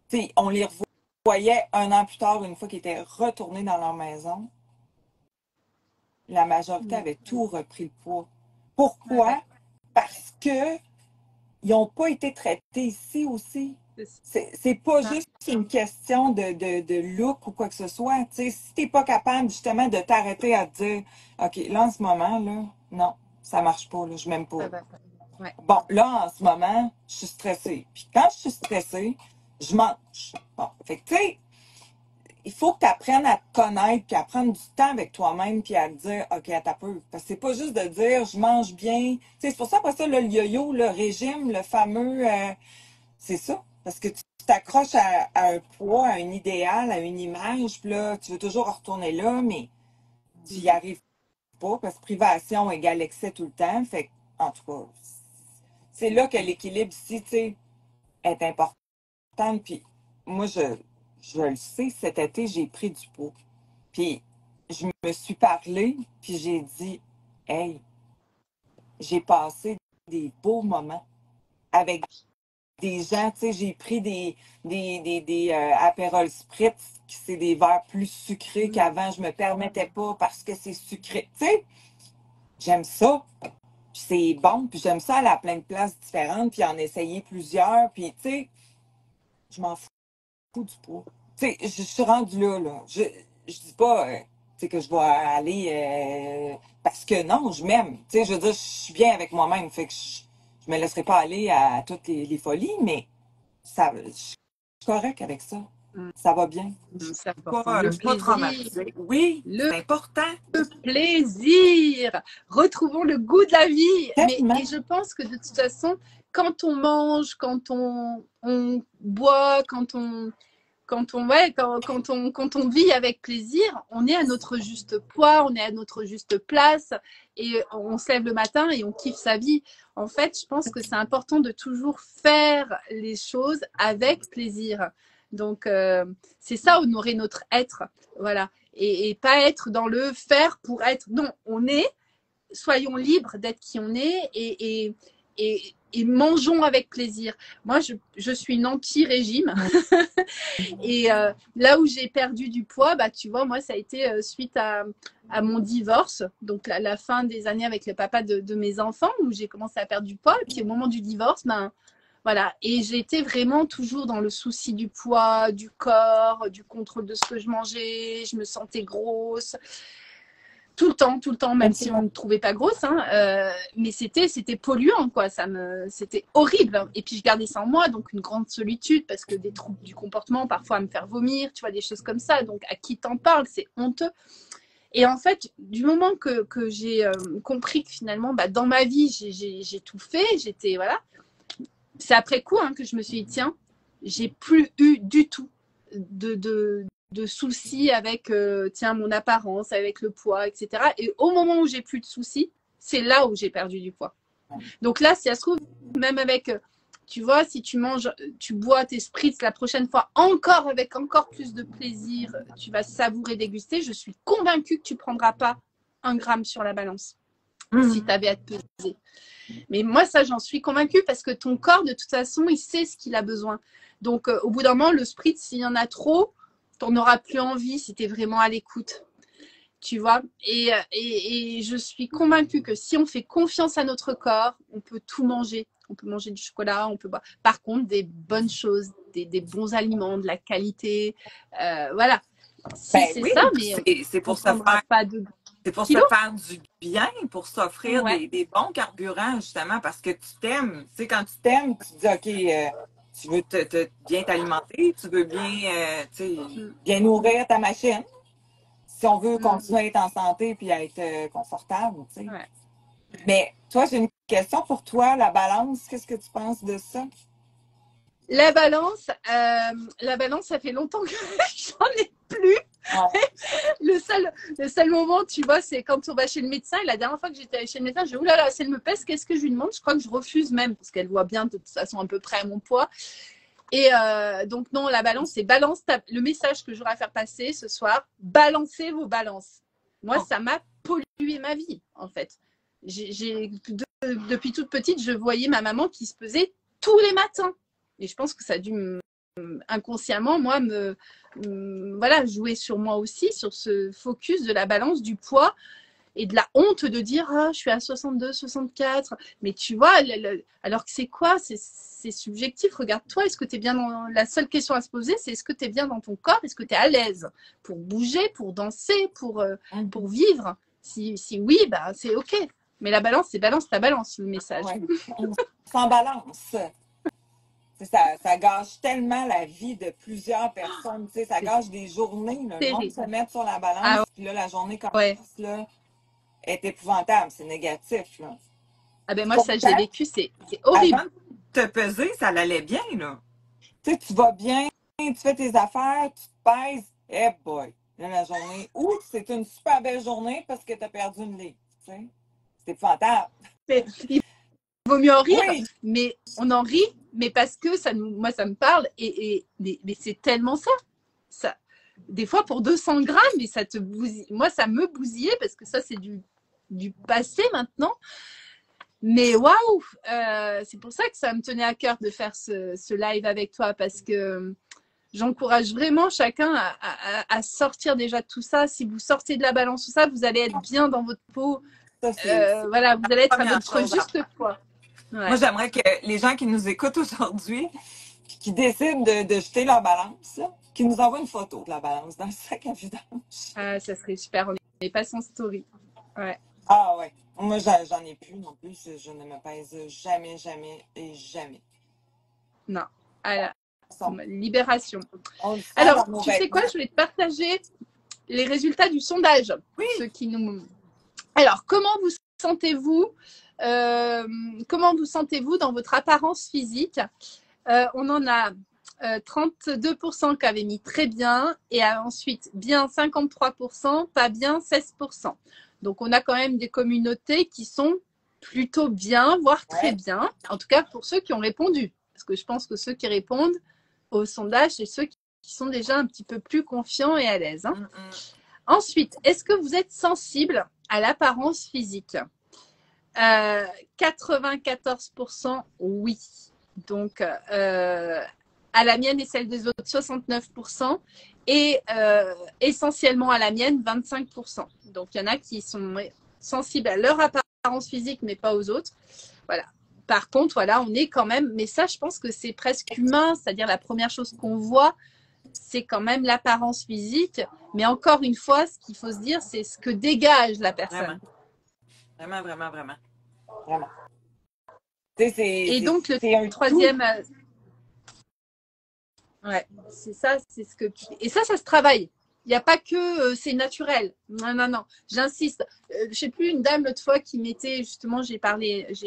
T'sais, on les revoyait un an plus tard, une fois qu'ils étaient retournés dans leur maison. La majorité avait tout repris le poids. Pourquoi? Parce que ils n'ont pas été traités ici aussi. C'est pas juste une question de look ou quoi que ce soit. T'sais, si t'es pas capable justement de t'arrêter à te dire OK, là en ce moment, là, non, Ça marche pas, là, je m'aime Ça pas. va pas. Ouais. Bon, là, en ce moment, je suis stressée. Puis quand je suis stressée, je mange. Bon, fait que, tu sais, il faut que tu apprennes à te connaître, puis à prendre du temps avec toi-même, puis à te dire, OK, à ta peu. Parce que c'est pas juste de dire, je mange bien. Tu sais, c'est pour ça, après ça, là, le yo-yo, le régime, le fameux, c'est ça. Parce que tu t'accroches à un poids, à un idéal, à une image, puis là, tu veux toujours retourner là, mais tu y arrives pas, parce que privation égale excès tout le temps. Fait que, en tout cas, c'est là que l'équilibre ici, tu sais, est important. Puis moi, je le sais, cet été, j'ai pris du poids. Puis je me suis parlé, puis j'ai dit, hey, j'ai passé des beaux moments avec des gens, tu sais, j'ai pris des Aperol Spritz, qui c'est des verres plus sucrés qu'avant, je me permettais pas parce que c'est sucré. Tu sais, j'aime ça, puis c'est bon, puis j'aime ça aller à plein de places différentes, puis en essayer plusieurs, puis tu sais, je m'en fous du poids. Tu sais, je suis rendue là, là. Je dis pas, tu sais, que je vais aller, parce que non, je m'aime. Tu sais, je veux dire, je suis bien avec moi-même, fait que je me laisserai pas aller à toutes les folies, mais ça, je suis correcte avec ça. Mm. Ça va bien. Je C'est suis important. Le je suis pas plaisir. traumatisée. Oui, Le c'est important. plaisir. Retrouvons le goût de la vie. Tellement. Et je pense que de toute façon, quand on mange, quand on boit, quand on vit avec plaisir, on est à notre juste poids, on est à notre juste place et on se lève le matin et on kiffe sa vie. En fait, je pense que c'est important de toujours faire les choses avec plaisir. Donc, c'est ça honorer notre être. Voilà. Et pas être dans le faire pour être. Non, on est, soyons libres d'être qui on est et mangeons avec plaisir. Moi, je suis une anti-régime. Et là où j'ai perdu du poids, bah, tu vois, moi, ça a été suite à mon divorce, donc la fin des années avec le papa de mes enfants, où j'ai commencé à perdre du poids. Et puis au moment du divorce, ben, voilà. Et j'étais vraiment toujours dans le souci du poids, du corps, du contrôle de ce que je mangeais. Je me sentais grosse tout le temps, même si on ne trouvait pas grosse, hein, mais c'était polluant, quoi. C'était horrible. Et puis je gardais ça en moi, donc une grande solitude parce que des troubles du comportement, parfois à me faire vomir, tu vois, des choses comme ça. Donc à qui t'en parle, c'est honteux. Et en fait, du moment que j'ai compris que finalement, bah, dans ma vie, j'ai tout fait, j'étais voilà. C'est après coup hein, que je me suis dit tiens, j'ai plus eu du tout de soucis avec tiens mon apparence, avec le poids, etc. Et au moment où j'ai plus de soucis, c'est là où j'ai perdu du poids. Donc là, si ça se trouve, même avec, tu vois, si tu manges, tu bois tes spritz la prochaine fois encore avec encore plus de plaisir, tu vas savourer, déguster. Je suis convaincue que tu ne prendras pas 1 gramme sur la balance si tu avais à te peser. Mais moi, ça, j'en suis convaincue parce que ton corps, de toute façon, il sait ce qu'il a besoin. Donc, au bout d'un moment, le spritz, s'il y en a trop, tu n'en auras plus envie si tu es vraiment à l'écoute. Tu vois, et je suis convaincue que si on fait confiance à notre corps, on peut tout manger. On peut manger du chocolat, on peut boire. Par contre, des bonnes choses, des bons aliments, de la qualité. Voilà. Si Ben c'est oui, ça, mais c'est on pour ne se prendra faire, pas de c'est pour se kilos. faire du bien, pour s'offrir Ouais. des bons carburants, justement, parce que tu t'aimes. Tu sais, quand tu t'aimes, tu te dis, OK, tu veux bien t'alimenter, tu veux bien, tu sais, bien nourrir ta machine. Si on veut continuer à être en santé puis à être confortable, tu sais. Ouais. Mais toi, j'ai une question pour toi, la balance, qu'est-ce que tu penses de ça? La balance, ça fait longtemps que j'en ai plus. Ouais. Le seul moment, tu vois, c'est quand on va chez le médecin. Et la dernière fois que j'étais allée chez le médecin, j'ai dit, oulala, si elle me pèse, qu'est-ce que je lui demande? Je crois que je refuse même, parce qu'elle voit bien de toute façon à peu près mon poids. Et donc, non, la balance, c'est le message que j'aurais à faire passer ce soir, balancez vos balances. Moi, ça m'a pollué ma vie, en fait. Depuis toute petite, je voyais ma maman qui se pesait tous les matins. Et je pense que ça a dû inconsciemment, moi, voilà, jouer sur moi aussi, sur ce focus de la balance, du poids et de la honte de dire ah, je suis à 62, 64. Mais tu vois, alors que c'est quoi? C'est subjectif. Regarde-toi, est-ce que tu es bien dans. La seule question à se poser, c'est est-ce que tu es bien dans ton corps? Est-ce que tu es à l'aise pour bouger, pour danser, pour vivre? Si oui, bah, c'est OK. Mais la balance, c'est balance ta balance, le message. Ouais. On s'en balance. Ça gâche tellement la vie de plusieurs personnes. Tu sais, ça C'est gâche des journées. Là. Le monde terrible. se met sur la balance, Ah puis là, la journée ouais. commence, là, est épouvantable. C'est négatif. Là. Ah ben moi, ça, je l'ai Pourtant, vécu, c'est avant horrible. de te peser, ça allait bien. Là. Tu sais, tu vas bien, tu fais tes affaires, tu te pèses. Eh boy! Là, la journée. Ou c'est une super belle journée parce que tu as perdu une livre. Tu sais? C'est épouvantable. Il vaut mieux en rire, Oui! mais on en rit, mais parce que moi, ça me parle. Mais c'est tellement ça. Des fois, pour 200 grammes, mais ça te bousille. Moi, ça me bousillait parce que ça, c'est du passé maintenant. Mais waouh, c'est pour ça que ça me tenait à cœur de faire ce live avec toi, parce que j'encourage vraiment chacun à sortir déjà de tout ça. Si vous sortez de la balance, tout ça, vous allez être bien dans votre peau. Ça, c'est Voilà, vous allez être à première votre chose à juste poids. Ouais. Moi, j'aimerais que les gens qui nous écoutent aujourd'hui, qui décident de jeter leur balance, là, qui nous envoient une photo de la balance dans le sac à vidange. Ah, ça serait super. On n'est pas sans story. Ouais. Ah ouais. Moi, j'en ai plus non plus. Je ne me pèse jamais, jamais et jamais. Non. Ah, Ça, libération. on le sent Alors, dans nos tu sais quoi, vêtements. je voulais te partager les résultats du sondage. Oui. Ceux qui nous... Alors, comment vous sentez-vous dans votre apparence physique? On en a 32% qui avaient mis très bien, et ensuite bien 53%, pas bien 16%. Donc, on a quand même des communautés qui sont plutôt bien, voire très bien. En tout cas, pour ceux qui ont répondu. Parce que je pense que ceux qui répondent au sondage, c'est ceux qui sont déjà un petit peu plus confiants et à l'aise. Hein. Ensuite, est-ce que vous êtes sensible à l'apparence physique? 94% oui. Donc, à la mienne et celle des autres, 69%. Et essentiellement à la mienne, 25%. Donc, il y en a qui sont sensibles à leur apparence physique, mais pas aux autres. Voilà. Par contre, voilà, on est quand même, mais ça, je pense que c'est presque humain, c'est-à-dire la première chose qu'on voit, c'est quand même l'apparence physique. Mais encore une fois, ce qu'il faut se dire, c'est ce que dégage la personne. Vraiment, vraiment, vraiment. Vraiment. Tu sais, Et donc, le c'est un troisième, ouais, c'est ça, c'est ce que tu... Et ça se travaille. Il n'y a pas que c'est naturel. Non, non, non. J'insiste. Je sais plus, une dame l'autre fois qui m'était, justement, j'ai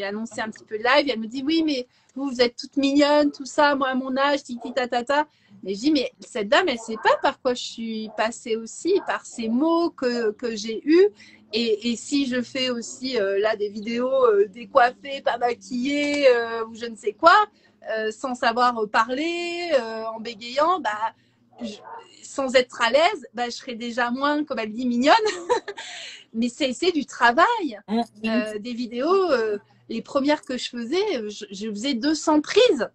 annoncé un petit peu de live, et elle me dit, oui, mais vous êtes toute mignonne, tout ça, moi à mon âge, titi tatata. Mais je dis, mais cette dame, elle ne sait pas par quoi je suis passée aussi, par ces mots que j'ai eus. Et si je fais aussi là des vidéos décoiffées, pas maquillées, ou je ne sais quoi, sans savoir parler, en bégayant, bah, sans être à l'aise, bah, je serais déjà moins, comme elle dit, mignonne. Mais c'est du travail. Des vidéos, les premières que je faisais, je faisais 200 prises.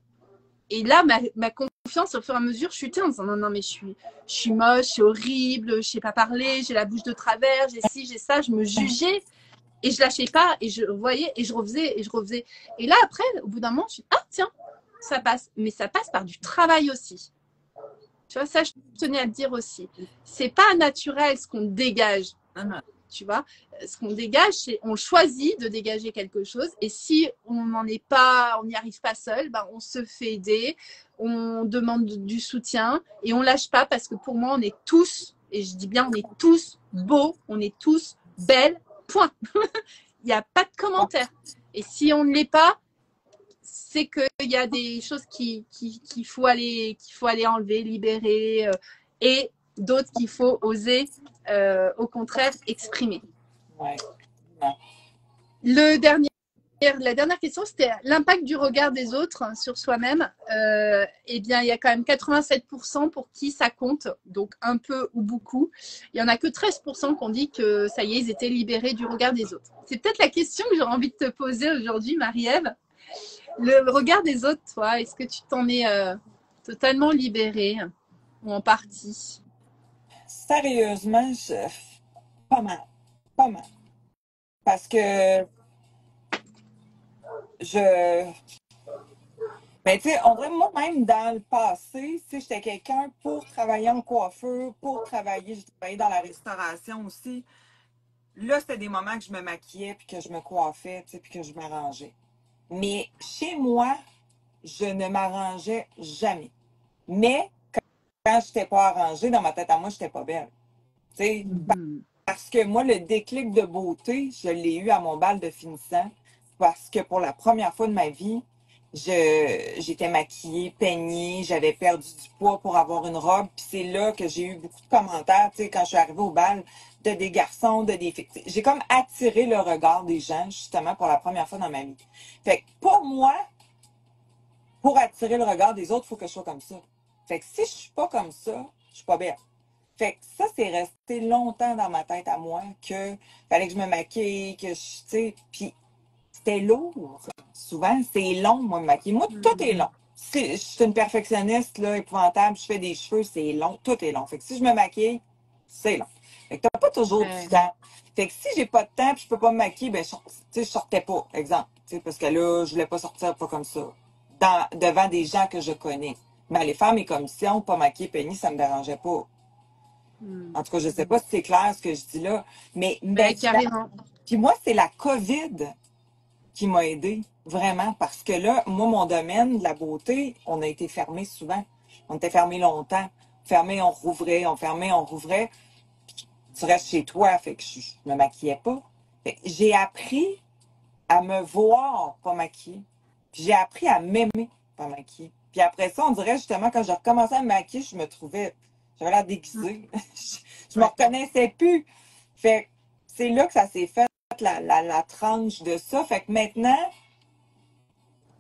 Et là, ma confiance, au fur et à mesure, chutait en disant non, mais je suis moche, je suis horrible, je sais pas parler, j'ai la bouche de travers, j'ai ci, j'ai ça. Je me jugeais et je lâchais pas et je voyais et je refaisais et je refaisais. Et là, après, au bout d'un moment, je suis ah tiens, ça passe. Mais ça passe par du travail aussi. Tu vois, ça, je tenais à te dire aussi. C'est pas naturel ce qu'on dégage. Tu vois, ce qu'on dégage, c'est on choisit de dégager quelque chose. Et si on n'en est pas, on n'y arrive pas seul, ben on se fait aider, on demande du soutien et on lâche pas parce que pour moi, on est tous, et je dis bien, on est tous beaux, on est tous belles. Point. Il n'y a pas de commentaire. Et si on ne l'est pas, c'est qu'il y a des choses qu'il faut aller enlever, libérer, et d'autres qu'il faut oser, au contraire, exprimer. Ouais. La dernière question, c'était l'impact du regard des autres sur soi-même. Eh bien, il y a quand même 87% pour qui ça compte, donc un peu ou beaucoup. Il n'y en a que 13% qui ont dit que ça y est, ils étaient libérés du regard des autres. C'est peut-être la question que j'aurais envie de te poser aujourd'hui, Marie-Ève. Le regard des autres, toi, est-ce que tu t'en es totalement libérée ou en partie? Sérieusement, pas mal. Pas mal. Parce que ben, tu sais, on dirait moi-même dans le passé, tu sais, j'étais quelqu'un pour travailler en coiffeur, pour travailler, j'ai travaillé dans la restauration aussi. là, c'était des moments que je me maquillais, puis que je me coiffais, tu sais, puis que je m'arrangeais. Mais chez moi, je ne m'arrangeais jamais. Mais quand je n'étais pas arrangée, dans ma tête à moi, je n'étais pas belle. Tu sais, Mhm. parce que moi, le déclic de beauté, je l'ai eu à mon bal de finissant. Parce que pour la première fois de ma vie, j'étais maquillée, peignée, j'avais perdu du poids pour avoir une robe. Puis c'est là que j'ai eu beaucoup de commentaires, tu sais, quand je suis arrivée au bal, de des garçons, de des filles. J'ai comme attiré le regard des gens, justement, pour la première fois dans ma vie. Fait que pour moi, pour attirer le regard des autres, il faut que je sois comme ça. Fait que si je suis pas comme ça, je suis pas belle. Fait que ça, c'est resté longtemps dans ma tête à moi que fallait que je me maquille, que je, tu sais, puis c'était lourd. Souvent, c'est long, moi, me maquiller. Moi, tout est long. Je suis une perfectionniste, là, épouvantable, je fais des cheveux, c'est long, tout est long. Fait que si je me maquille, c'est long. Fait que t'as pas toujours du Ouais. temps. Fait que si j'ai pas de temps puis je peux pas me maquiller, ben, tu sais, je sortais pas, exemple. Tu sais, parce que là, je voulais pas sortir pas comme ça. Devant des gens que je connais. Mais aller faire mes commissions, pas maquiller, peigner, ça me dérangeait pas. Mm. En tout cas, je sais pas si c'est clair ce que je dis là, mais Ouais, maintenant, carrément. puis moi, c'est la COVID qui m'a aidée, vraiment, parce que là, moi, mon domaine de la beauté, on a été fermé souvent. On était fermé longtemps. Fermé, on rouvrait, on fermait, on rouvrait. Tu restes chez toi, fait que je me maquillais pas. Fait que j'ai appris à me voir pas maquiller. Puis j'ai appris à m'aimer pas maquiller. Puis après ça, on dirait justement, quand j'ai recommencé à me maquiller, je me trouvais, j'avais l'air Mm. déguisée. Je me Ouais. reconnaissais plus. Fait que c'est là que ça s'est fait, la tranche de ça. Fait que maintenant,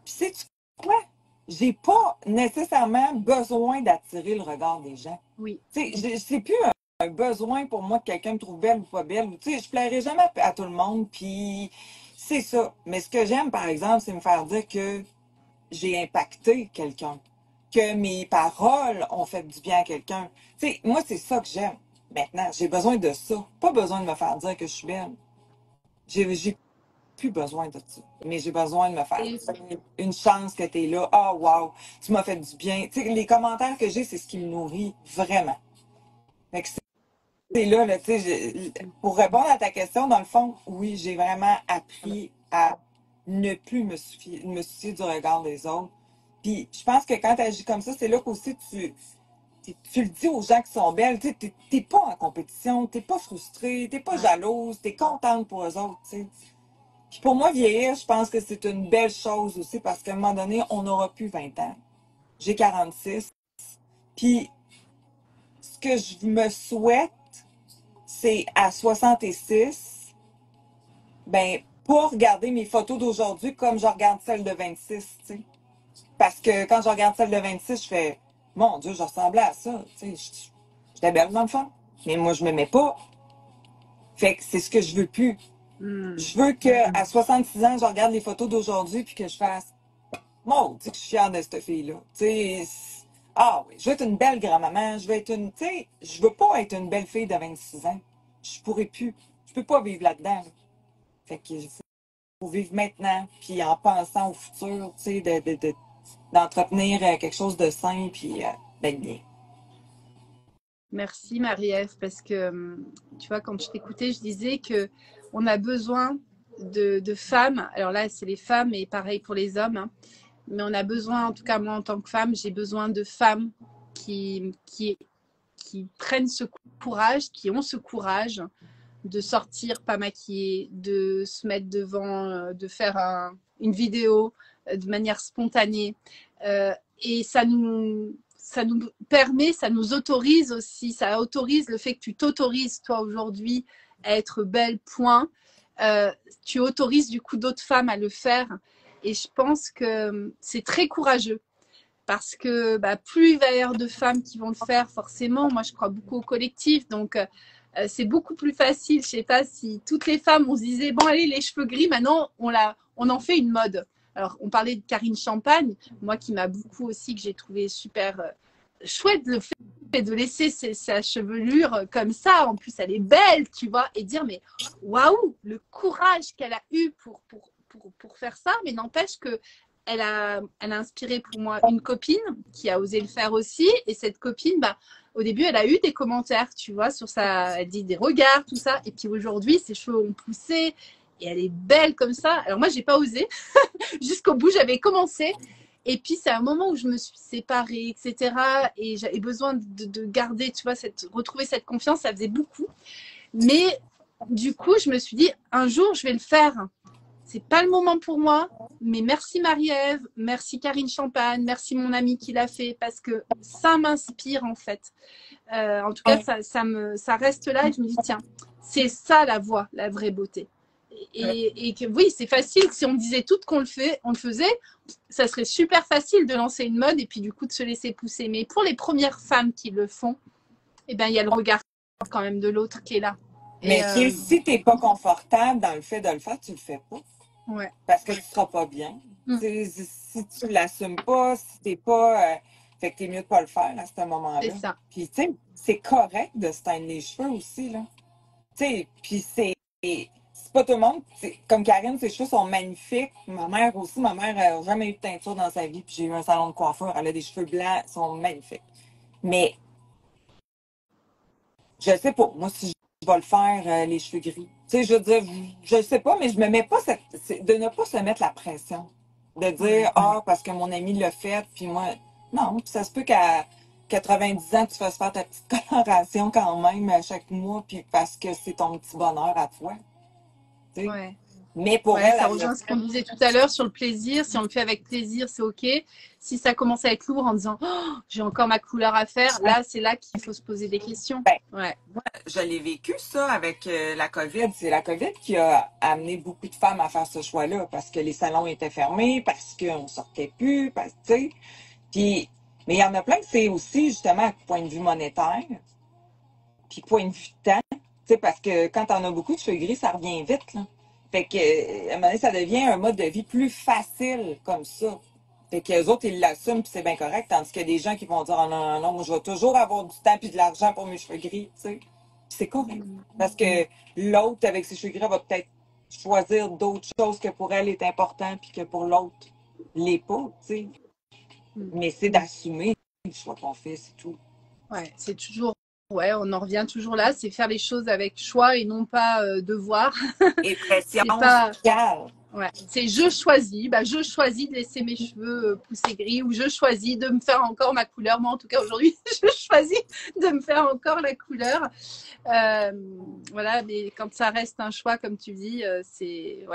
puis sais-tu quoi? J'ai pas nécessairement besoin d'attirer le regard des gens. Oui. Tu sais, c'est plus un besoin pour moi que quelqu'un me trouve belle ou pas belle. Tu sais, je plairai jamais à tout le monde, puis c'est ça. Mais ce que j'aime, par exemple, c'est me faire dire que j'ai impacté quelqu'un, que mes paroles ont fait du bien à quelqu'un. Tu sais, moi, c'est ça que j'aime. Maintenant, j'ai besoin de ça. Pas besoin de me faire dire que je suis belle. J'ai plus besoin de ça. Mais j'ai besoin de me faire Et dire une chance que tu es là. Ah, wow, tu m'as fait du bien. Tu sais, les commentaires que j'ai, c'est ce qui me nourrit vraiment. Fait que c'est là, tu sais, pour répondre à ta question, dans le fond, oui, j'ai vraiment appris à ne plus me soucier du regard des autres. Puis je pense que quand tu agis comme ça, c'est là qu'aussi tu le dis aux gens qui sont belles, tu sais, t'es pas en compétition, t'es pas frustrée, t'es pas ouais. jalouse, t'es contente pour eux autres, tu sais. Puis pour moi, vieillir, je pense que c'est une belle chose aussi parce qu'à un moment donné, on n'aura plus 20 ans. J'ai 46. Puis ce que je me souhaite, c'est à 66, ben, pas regarder mes photos d'aujourd'hui comme je regarde celles de 26, tu sais. Parce que quand je regarde celles de 26, je fais, mon Dieu, je ressemblais à ça, tu sais. J'étais belle dans le fond. Mais moi, je m'aimais pas. Fait que c'est ce que je veux plus. Mm. Je veux qu'à 66 ans, je regarde les photos d'aujourd'hui puis que je fasse, mon Dieu, que je suis fière de cette fille-là. Tu sais, ah oui, je veux être une belle grand-maman, je veux être une, tu sais, je veux pas être une belle fille de 26 ans. Je pourrais plus. Je peux pas vivre là-dedans, là. Fait que faut vivre maintenant, puis en pensant au futur, tu sais, d'entretenir quelque chose de sain, puis d'être bien. Merci Marie-Ève, parce que tu vois, quand je t'écoutais, je disais que on a besoin de femmes. Alors là, c'est les femmes et pareil pour les hommes, hein. Mais on a besoin, en tout cas moi en tant que femme, j'ai besoin de femmes qui, qui, qui prennent ce courage, qui ont ce courage de sortir pas maquillée, de se mettre devant, de faire une vidéo de manière spontanée. Et ça nous permet, ça nous autorise aussi, ça autorise le fait que tu t'autorises toi aujourd'hui à être belle, point. Tu autorises du coup d'autres femmes à le faire. Et je pense que c'est très courageux parce que bah, plus il va y avoir de femmes qui vont le faire, forcément. Moi, je crois beaucoup au collectif, donc c'est beaucoup plus facile. Je sais pas si toutes les femmes, on se disait bon allez les cheveux gris, maintenant on en fait une mode. Alors on parlait de Karine Champagne, moi qui m'a beaucoup aussi que j'ai trouvé super chouette le fait de laisser sa chevelure comme ça. En plus elle est belle, tu vois, et dire mais waouh le courage qu'elle a eu pour faire ça, mais n'empêche que elle a inspiré pour moi une copine qui a osé le faire aussi. Et cette copine, bah, au début, elle a eu des commentaires, tu vois, sur sa, elle dit des regards, tout ça. Et puis aujourd'hui, ses cheveux ont poussé et elle est belle comme ça. Alors moi, j'ai pas osé. Jusqu'au bout, j'avais commencé. Et puis, c'est un moment où je me suis séparée, etc. Et j'avais besoin de garder, tu vois, retrouver cette confiance. Ça faisait beaucoup. Mais du coup, je me suis dit, un jour, je vais le faire. C'est pas le moment pour moi, mais merci Marie-Ève, merci Karine Champagne, merci mon amie qui l'a fait, parce que ça m'inspire en fait. En tout cas, ça reste là et je me dis, tiens, c'est ça la voie, la vraie beauté. Et que oui, c'est facile. Si on disait tout qu'on on le faisait, ça serait super facile de lancer une mode et puis du coup de se laisser pousser. Mais pour les premières femmes qui le font, eh ben, il y a le regard quand même de l'autre qui est là. Mais si t'es pas confortable dans le fait de le faire, tu le fais pas. Ouais. Parce que tu seras pas bien. Si tu l'assumes pas, si t'es pas... fait que t'es mieux de pas le faire à ce moment-là. C'est ça. Puis tu sais, c'est correct de se teindre les cheveux aussi, là. Tu sais, puis c'est pas tout le monde. Comme Karine, ses cheveux sont magnifiques. Ma mère aussi. Ma mère n'a jamais eu de teinture dans sa vie. Puis j'ai eu un salon de coiffeur. Elle a des cheveux blancs. Ils sont magnifiques. Mais je sais pas. Moi, si je vais le faire, les cheveux gris. Tu sais, je veux dire, je sais pas, mais je me mets pas de ne pas se mettre la pression. De dire, parce que mon ami l'a fait, puis moi. Non, puis ça se peut qu'à 90 ans, tu fasses faire ta petite coloration quand même à chaque mois, puis parce que c'est ton petit bonheur à toi. Tu sais. Ouais. Mais pour elle, ça rejoint ce qu'on disait tout à l'heure sur le plaisir. Si on le fait avec plaisir, c'est OK. Si ça commence à être lourd en disant j'ai encore ma couleur à faire, là, c'est là qu'il faut se poser des questions. Moi, je l'ai vécu, ça, avec la COVID. C'est la COVID qui a amené beaucoup de femmes à faire ce choix-là parce que les salons étaient fermés, parce qu'on sortait plus, parce tu sais. Puis, mais il y en a plein que c'est aussi, justement, point de vue monétaire, puis point de vue de temps. Tu sais, parce que quand on a beaucoup de cheveux gris, ça revient vite, là. Fait que, à un moment donné, ça devient un mode de vie plus facile comme ça. Fait qu'eux autres, ils l'assument, puis c'est bien correct. Tandis qu'il y a des gens qui vont dire, oh non, non, non, moi, je vais toujours avoir du temps puis de l'argent pour mes cheveux gris, tu sais. Puis c'est correct. Parce que l'autre, avec ses cheveux gris, va peut-être choisir d'autres choses que pour elle est important puis que pour l'autre, l'est pas, tu sais. Mais c'est d'assumer le choix qu'on fait, c'est tout. Ouais, c'est toujours... Ouais, on en revient toujours là, c'est faire les choses avec choix et non pas devoir. Et pression sociale. Ouais, c'est je choisis de laisser mes cheveux pousser gris ou je choisis de me faire encore ma couleur. Moi, en tout cas, aujourd'hui, je choisis de me faire encore la couleur. Voilà, mais quand ça reste un choix, comme tu dis, c'est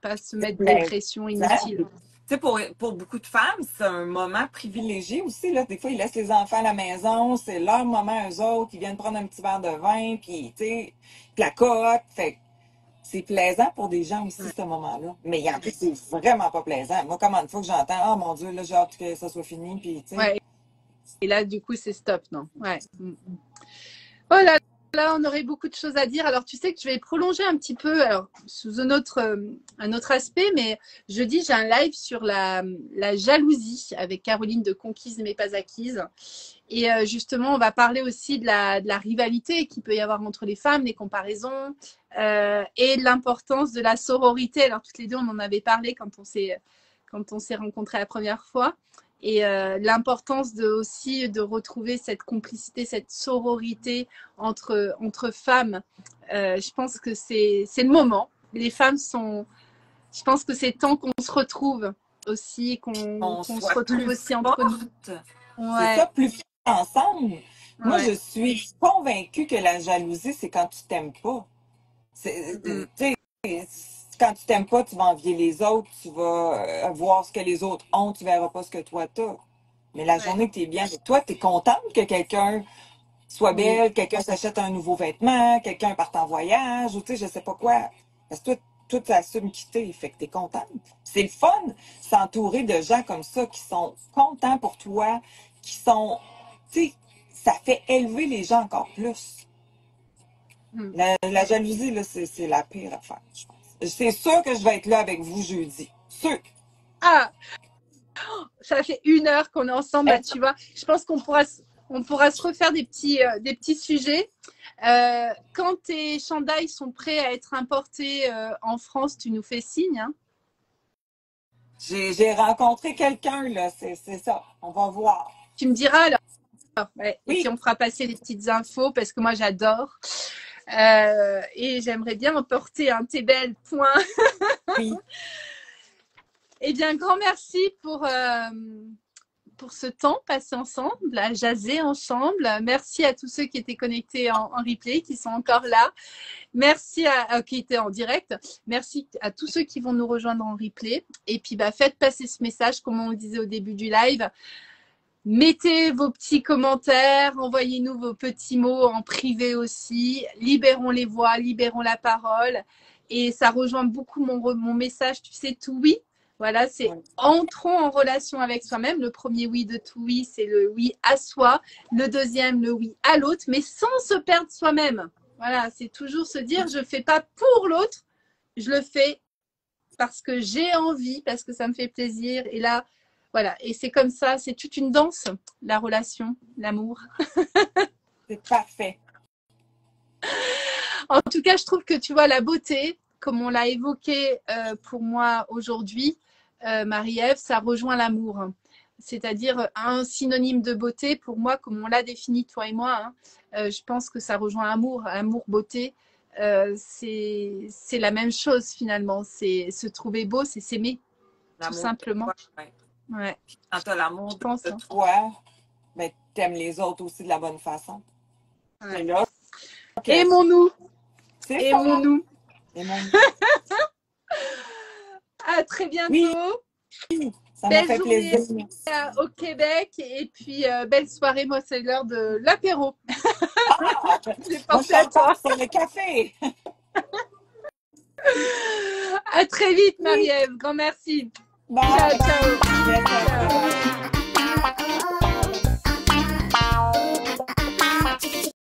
pas se mettre des pressions inutiles. Tu sais, pour beaucoup de femmes, c'est un moment privilégié aussi. Là. Des fois, ils laissent les enfants à la maison, c'est leur moment, eux autres, ils viennent prendre un petit verre de vin, puis tu sais, la cote. Fait c'est plaisant pour des gens aussi, ce moment-là. Mais il y en a qui c'est vraiment pas plaisant. Moi, comment une fois que j'entends, oh mon Dieu, là, j'ai hâte que ça soit fini, puis tu sais. Ouais. Et là, du coup, c'est stop, non? Ouais. Oh là là, on aurait beaucoup de choses à dire. Alors, tu sais que je vais prolonger un petit peu, alors, sous un autre aspect, mais jeudi, j'ai un live sur la jalousie avec Caroline de Conquise mais pas acquise. Et justement, on va parler aussi de la rivalité qu'il peut y avoir entre les femmes, les comparaisons et l'importance de la sororité. Alors, toutes les deux, on en avait parlé quand on s'est rencontrés la première fois. Et l'importance aussi de retrouver cette complicité, cette sororité entre femmes. Je pense que c'est le moment. Les femmes sont... Je pense que c'est temps qu'on se retrouve aussi, qu'on se retrouve aussi entre nous. C'est ça, plus forte ensemble. Moi, je suis convaincue que la jalousie, c'est quand tu t'aimes pas. Tu sais, quand tu t'aimes pas, tu vas envier les autres, tu vas voir ce que les autres ont, tu verras pas ce que toi t'as. Mais la journée que tu es bien avec toi, tu es contente que quelqu'un soit belle, quelqu'un s'achète un nouveau vêtement, quelqu'un parte en voyage, ou tu sais, je sais pas quoi. Parce que toi, tu assumes quitter, fait que tu es contente. C'est le fun, s'entourer de gens comme ça qui sont contents pour toi, qui sont, tu sais, ça fait élever les gens encore plus. La jalousie, là, c'est la pire affaire, je pense. C'est sûr que je vais être là avec vous jeudi. Sûr. Ah! Ça fait 1 heure qu'on est ensemble, là, tu vois. Je pense qu'on pourra se refaire des petits sujets. Quand tes chandails sont prêts à être importés en France, tu nous fais signe. Hein. J'ai rencontré quelqu'un, là. C'est ça. On va voir. Tu me diras alors. Ouais. Et Oui. puis on fera passer les petites infos parce que moi j'adore. Et j'aimerais bien emporter un Tébel point. Oui. Eh bien, grand merci pour ce temps passé ensemble, à jaser ensemble. Merci à tous ceux qui étaient connectés en replay, qui sont encore là. Merci qui étaient en direct. Merci à tous ceux qui vont nous rejoindre en replay. Et puis, faites passer ce message, comme on le disait au début du live. Mettez vos petits commentaires, envoyez-nous vos petits mots en privé aussi. Libérons les voix, libérons la parole. Et ça rejoint beaucoup mon message, tu sais, tout oui. Voilà, c'est entrons en relation avec soi-même. Le premier oui de tout oui, c'est le oui à soi. Le deuxième, le oui à l'autre, mais sans se perdre soi-même. Voilà, c'est toujours se dire, je ne fais pas pour l'autre, je le fais parce que j'ai envie, parce que ça me fait plaisir. Et là, voilà, et c'est comme ça, c'est toute une danse, la relation, l'amour. C'est parfait. En tout cas, je trouve que tu vois la beauté, comme on l'a évoqué pour moi aujourd'hui, Marie-Ève, ça rejoint l'amour. C'est-à-dire un synonyme de beauté, pour moi, comme on l'a défini toi et moi, je pense que ça rejoint amour, beauté. C'est la même chose finalement. C'est se trouver beau, c'est s'aimer, tout simplement. Ouais. Quand tu as l'amour de toi, ben, tu aimes les autres aussi de la bonne façon. Ouais. Là, aimons-nous. Aimons-nous. À très bientôt. Oui. Ça belle m'a fait journée plaisir. Au Québec. Et puis, belle soirée. Moi, c'est l'heure de l'apéro. Ah, J'ai pensé à toi. C'est le café. À très vite, Marie-Ève. Grand merci. Bye. Ciao, ciao. Ciao.